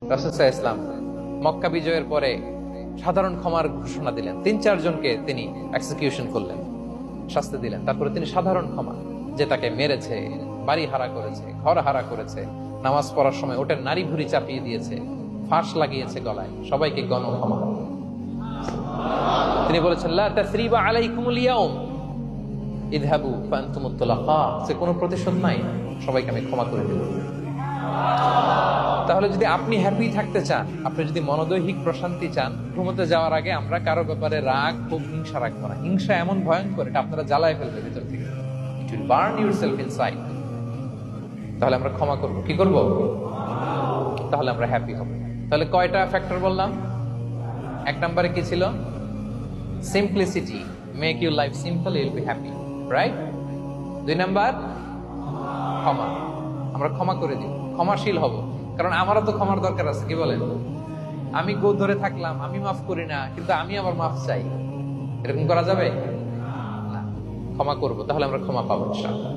রাসূল সাল্লাল্লাহু আলাইহি ওয়াসাল্লাম মক্কা বিজয়ের পরে সাধারণ ক্ষমার ঘোষণা দিলেন। ৩-৪ জনকে তিনি এক্সিকিউশন করলেন, শাস্তি দিলেন। তারপরে তিনি সাধারণ ক্ষমা, যেটাকে মেরেছে, বাড়ি হারা করেছে, ঘর হারা করেছে, নামাজ পড়ার সময় ওটার নারী ভুড়ি চাপিয়ে দিয়েছে, ফাঁস লাগিয়েছে গলায়, সবাইকে গণ ক্ষমা। তিনি বলেছেন লা তাসরিবা আলাইকুমুল ইয়াউম ইযহাবু ফাআনতুমুত তুলাকা, যে কোনো প্রতিশোধ নাই, সবাইকে আমি ক্ষমা করে দিলাম। তাহলে যদি আপনি হ্যাপি থাকতে চান, আপনি যদি মনোদৈহিক প্রশান্তি চান, ঘুমোতে যাওয়ার আগে আমরা কারো ব্যাপারে রাগ, ক্ষোভ, হিংসা রাখবো না। হিংসা এমন ভয়ঙ্কর, এটা আপনারা জ্বালায় ফেলবে ভিতর থেকে। It will burn yourself inside. তাহলে আমরা ক্ষমা করব, কি করব? তাহলে আমরা হ্যাপি হব। তাহলে কয়টা ফ্যাক্টর বললাম? 1 নম্বরে কি ছিল? Simplicity, make your life simple, you will be happy, right? 2 number ক্ষমা, আমরা ক্ষমা করে দিব, ক্ষমাশীল হব। কারণ আমারও তো ক্ষমার দরকার আছে, কি বলেন? আমি গো ধরে থাকলাম, আমি মাফ করি না, কিন্তু আমি আবার মাফ চাই, এরকম করা যাবে না। ক্ষমা করব, তাহলে আমরা ক্ষমা পাবো ইনশাআল্লাহ।